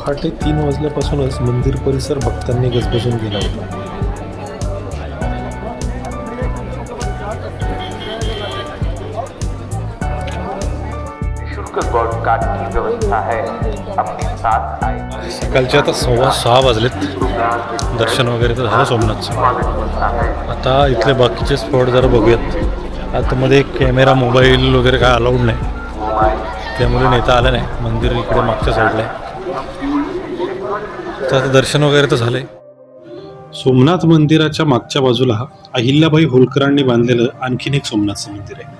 पहाटे 3 वाजल्यापासूनच मंदिर परिसर भक्तांनी गजबजून गेला होता. निःशुल्क गॉड कार्ड की व्यवस्था है, अपने साथ आए. सकाळचे आता 6:15 वाजलेत. दर्शन वगैरे तर झालं सोमनाथचं. आता इथले बाकीचे स्पॉट जरा बघूयात. आतमध्ये कॅमेरा मोबाईल वगैरे काय अलाउड नाही, त्यामुळे नेता आलं नाही. मंदिर इकडे मागच्या साईडला आहे. तर आता दर्शन वगैरे तर झालंय. सोमनाथ मंदिराच्या मागच्या बाजूला अहिल्याबाई होलकरांनी बांधलेलं आणखीन एक सोमनाथचं मंदिर आहे.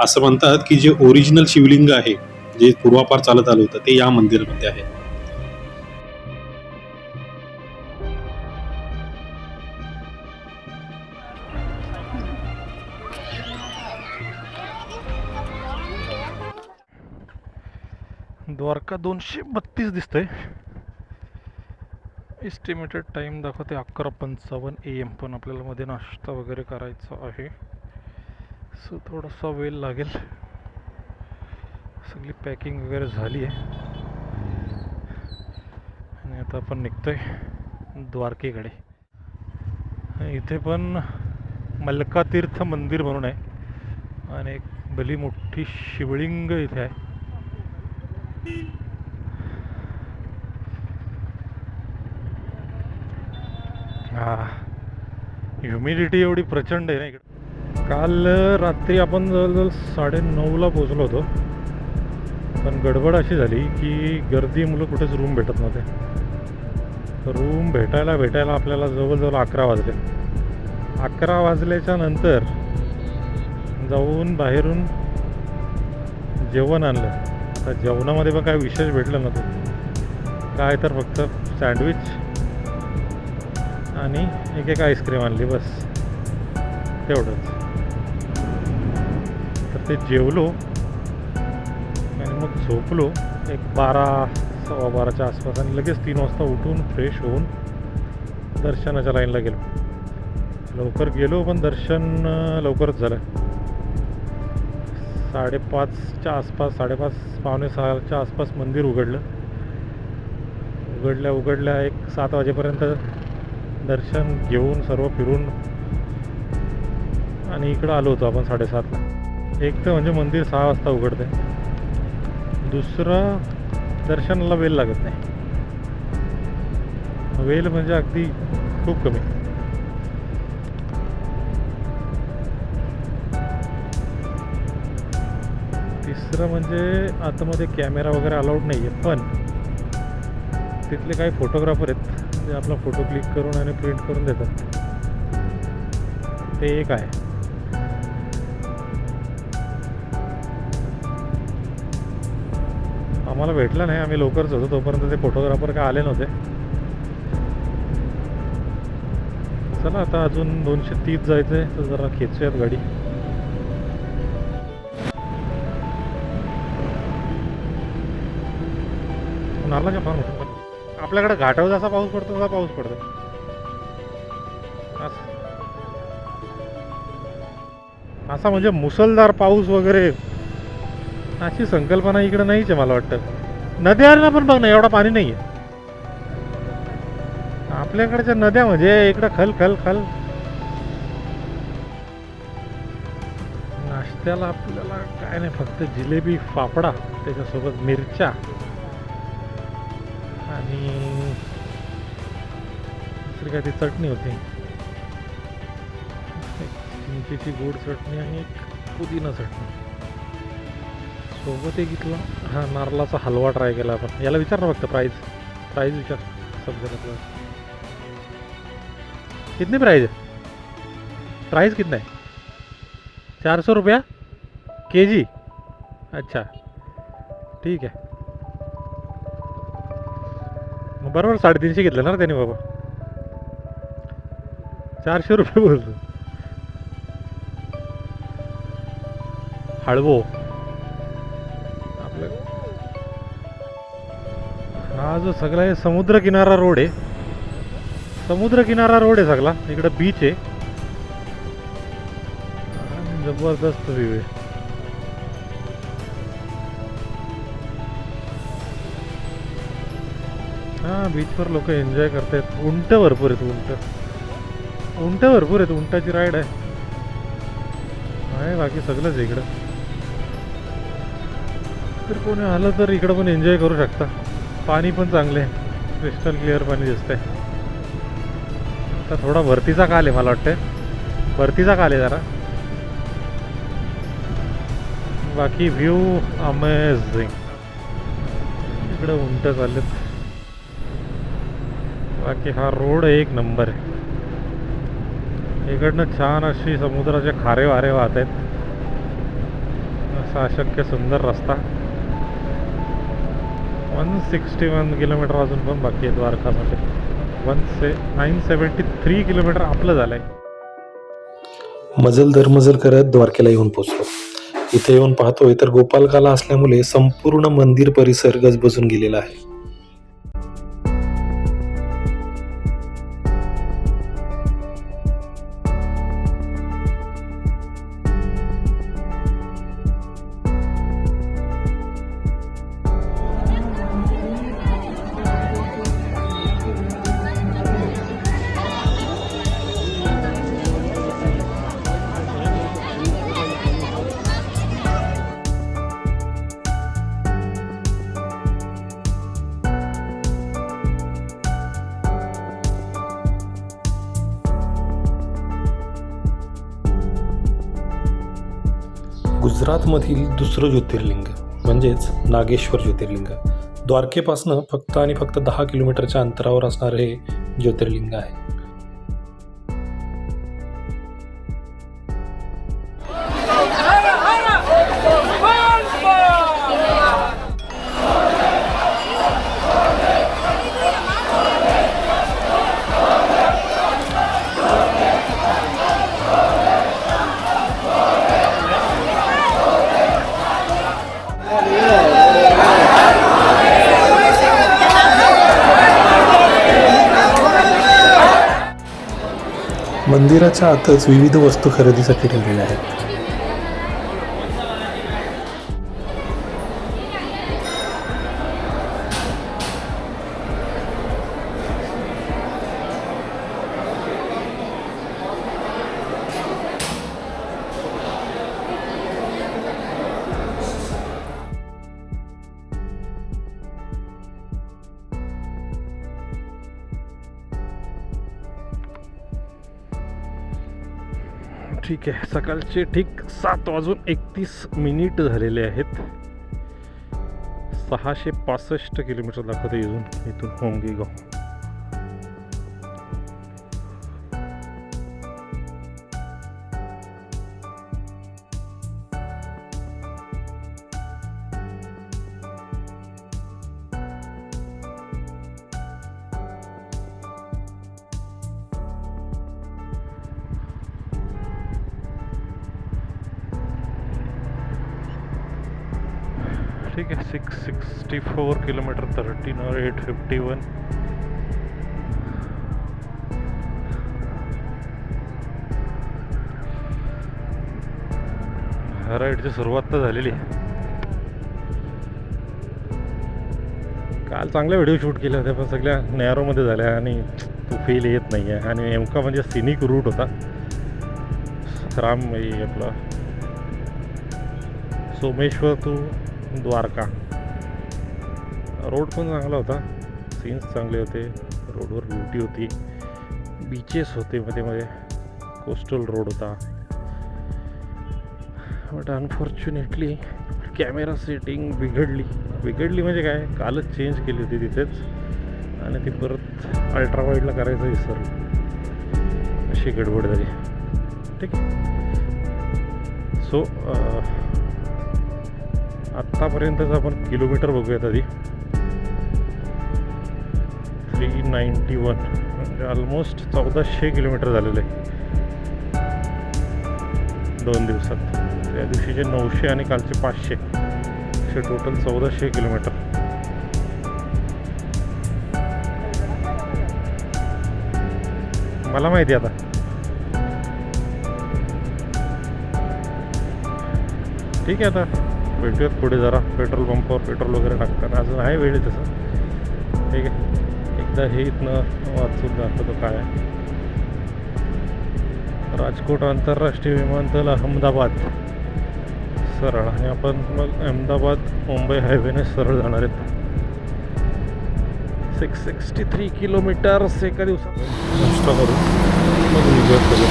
असं म्हणतात की जे ओरिजिनल शिवलिंग आहे, जे पूर्वापार चालत आलं होतं, ते या मंदिरामध्ये आहे. द्वारका 232 दिसतंय. एस्टिमेटेड टाइम दाखवते 11:55 AM, पण आपल्याला मध्ये नाश्ता वगैरे करायचा आहे, सो थोडासा वेळ लागेल. सगळी पॅकिंग वगैरे झाली आहे आणि आता आपण निघतोय द्वारकेकडे. इथे पण मल्कातीर्थ मंदिर म्हणून आहे आणि एक भली मोठी शिवलिंग इथे आहे. हा, ह्युमिडिटी एवढी प्रचंड आहे ना इकडे. काल रात्री आपण जवळजवळ 9:30ला पोचलो होतो, पण गडबड अशी झाली की गर्दी मुलं कुठेच रूम भेटत नव्हते. रूम भेटायला आपल्याला जवळजवळ 11 वाजले. 11 वाजल्याच्या नंतर जाऊन बाहेरून जेवण आणलं. तर जेवणामध्ये पण काय विशेष भेटलं नव्हतं, काय तर फक्त सँडविच आणि एक आईस्क्रीम आणली, बस तेवढंच. तर ते जेवलो आणि मग झोपलो एक 12-12:15च्या आसपास, आणि लगेच 3 वाजता उठून फ्रेश होऊन दर्शनाच्या लाईनला गेलो. लवकर गेलो पण दर्शन लवकरच झालं. 5:30च्या आसपास, 5:30 पावणे 6च्या आसपास मंदिर उघडलं. उघडल्या एक 7 वाजेपर्यंत दर्शन घेऊन सर्व फिरून आणि इकडं आलो होतो आपण 7:30ला. एक तर म्हणजे मंदिर 6 वाजता उघडते, दुसरं दर्शनाला वेळ लागत नाही. वेळ म्हणजे अगदी खूप कमी. तिसरं म्हणजे आतमध्ये कॅमेरा वगैरे अलाउड नाही आहे, पण तिथले काही फोटोग्राफर आहेत जे आपला फोटो क्लिक करून आणि प्रिंट करून देतात, ते एक आहे. आम्हाला भेटलं नाही, आम्ही लवकरच होतो तोपर्यंत ते फोटोग्राफर काय आले नव्हते. चला आता अजून 230 जायचं आहे, तर जरा खेचूयात गाडी. नाला का पाऊस आपल्याकडे घाटावर जसा पाऊस पडतो तसा पाऊस पडतो. असा म्हणजे मुसळधार पाऊस वगैरे अशी संकल्पना इकडे नाहीच आहे मला वाटतं. नद्यांना पण बघ ना, एवढा पाणी नाही आहे. आपल्याकडच्या नद्या म्हणजे इकडं खल खल खल. नाश्त्याला आपल्याला काय नाही, फक्त जिलेबी, फाफडा, त्याच्यासोबत मिरच्या आणि दुसरी काय ती चटणी होती, चिंचेची गोड चटणी आणि एक पुदिना चटणी सोबत एक इथला हा नारळाचा हलवा ट्राय केला आपण. याला विचार ना फक्त प्राइस विचार. सब्जेक्ट कितनी प्राइस है? प्राइस कितना है? 400 रुपया KG. अच्छा ठीक आहे. मग बरोबर 350 घेतलं ना त्याने बाबा. 400 रुपये बोलतो. हळवो आपलं. हा जो सगळा आहे समुद्रकिनारा रोड आहे, समुद्रकिनारा रोड आहे सगळा. इकडं बीच आहे, जबरदस्त व्ह्यू आहे. हां बीचवर लोक एन्जॉय करतात. उंट भरपूर आहेत. उंट भरपूर आहेत. उंटाची राईड आहे. बाकी सगळंच आहे इकडं. तर कोणी आलं तर इकडं पण एन्जॉय करू शकता. पाणी पण चांगले आहे. क्रिस्टल क्लिअर पाणी दिसतंय. आता थोडा भरतीचा काल आहे मला वाटतं. भरतीचा काल आहे जरा. बाकी व्ह्यू अमेझिंग. इकडं उंट चाललेत. बाकी हा रोड एक नंबर आहे. इकडनं छान अशी समुद्राचे खारे वारे वाहत आहेत. असा अशक्य सुंदर रस्ता. 161 किलोमीटर अजून पण बाकी आहे द्वारकामध्ये. 973 किलोमीटर आपलं झालं आहे. मजल दरमजल करत द्वारकेला येऊन पोचलो. इथे येऊन पाहतोय तर गोपालकाला असल्यामुळे संपूर्ण मंदिर परिसर गजबजून गेलेला आहे. गुजरातमधील दुसरं ज्योतिर्लिंग म्हणजेच नागेश्वर ज्योतिर्लिंग द्वारकेपासनं फक्त आणि फक्त 10 किलोमीटरच्या अंतरावर असणारे हे ज्योतिर्लिंग आहे. मंदिराच्या आतच विविध वस्तू खरेदीसाठी ठेवलेल्या आहेत. ठीक आहे. सकाळचे ठीक 7:31 झालेले आहेत. 665 किलोमीटर दाखवते इथून होमगेगाव. ठीक आहे. 664 किलोमीटर 13 और 851. राईडची सुरुवात तर झालेली आहे. काल चांगल्या व्हिडिओ शूट केले होते पण सगळ्या नॅरोमध्ये झाल्या आणि तो फील येत नाही आहे. आणि नेमका म्हणजे सिनिक रूट होता. आपला सोमेश्वर टू द्वारका रोड पण चांगला होता. सीन्स चांगले होते. रोडवर ब्युटी होती. बीचेस होते मध्ये कोस्टल रोड होता. बट अनफॉर्च्युनेटली कॅमेरा सेटिंग बिघडली म्हणजे काय, कालच चेंज केली होती तिथेच आणि ती परत अल्ट्रा वाईडला करायचं विसरलो. अशी गडबड झाली. ठीक आहे. सो आत्तापर्यंतच आपण किलोमीटर बघूयात आधी. 391 म्हणजे ऑलमोस्ट 1400 किलोमीटर झालेलं आहे 2 दिवसात. त्या दिवशीचे 900 आणि कालचे 500 असे टोटल 1400 किलोमीटर. मला माहिती आता. ठीक आहे. आता भेटूयात पुढे जरा पेट्रोल पंपावर पेट्रोल वगैरे टाकताना. अजून आहे वेळ तसं. ठीक आहे. एकदा हे इथनं वाचून दाखवतो काय आहे. राजकोट आंतरराष्ट्रीय विमानतळ अहमदाबाद सरळ, आणि आपण मग अहमदाबाद मुंबई हायवेने सरळ जाणार आहेत. 663 किलोमीटर्स एका दिवसात नाश्ता करून मग निघूया पुढे.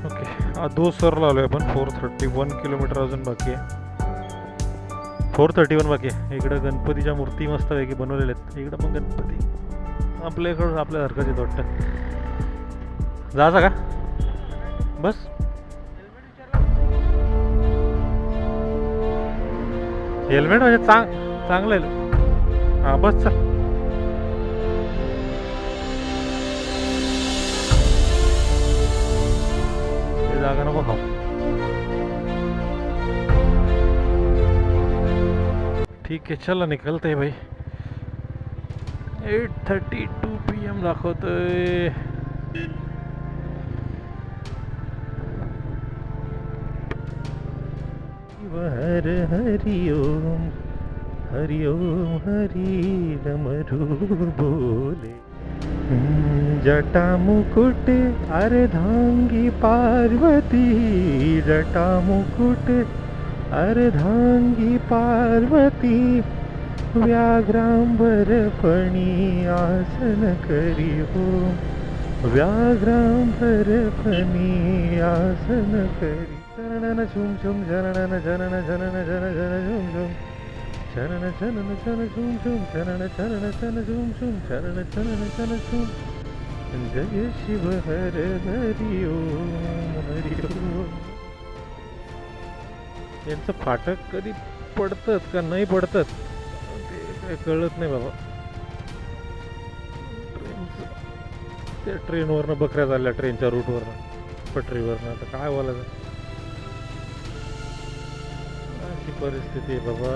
ओके, आदोसरला आलो आहे आपण. 431 किलोमीटर अजून बाकी आहे. 431 बाकी आहे. इकडं गणपतीच्या मूर्ती मस्त पैकी बनवलेल्या आहेत. इकडं पण गणपती आपल्याकडं आपल्यासारखंच येत वाटतं. जायचं का बस? हेल्मेट म्हणजे चांगलं आहे. हां बस चल. हे जागा नको खाऊ. ठीक आहे चला निकलते है भाई. 8:32 PM दाखवतोय. हर हरिओम हरिओम हरि डमरू बोले. जटा मुकुट अर्धांगी पार्वती, जटा मुकुट अर्धांगी पार्वती, व्याघ्रांबर फणी आसन करी हो, व्याघ्रांबर फणी आसन करी. जनन झुम झुम जनन जनन जनन जन जन झुम झुम, जनन जनन जन झुम झुम, जनन जनन जन झुम झुम, जनन जनन जन झुम. जय शिव हर हरि ओम हरि ओम. यांचं फाटक कधी पडतात का नाही पडतात ते काय कळत नाही बाबा. त्या ट्रेनवरनं बकऱ्या चालल्या, ट्रेनच्या रूटवरनं पटरीवरनं. आता काय बोलायचं, अशी परिस्थिती आहे बाबा.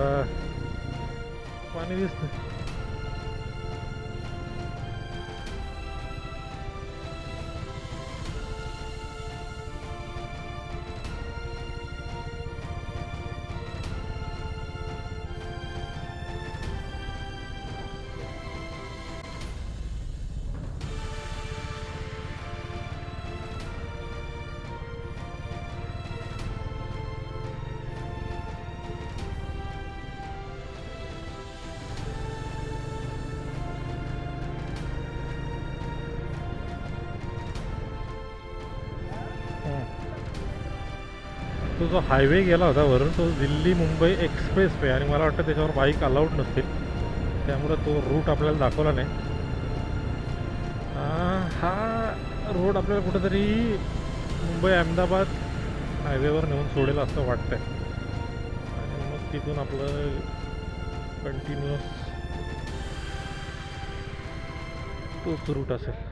पाणी दिसतं. तो जो हायवे गेला होता वरून, तो दिल्ली मुंबई एक्सप्रेस वे, आणि मला वाटतं त्याच्यावर बाईक अलाउड नसतील, त्यामुळे तो रूट आपल्याला दाखवला नाही. हा रोड आपल्याला कुठंतरी मुंबई अहमदाबाद हायवेवर नेऊन सोडेल असं वाटतंय, आणि मग तिथून आपलं कंटिन्युअस तोच रूट असेल.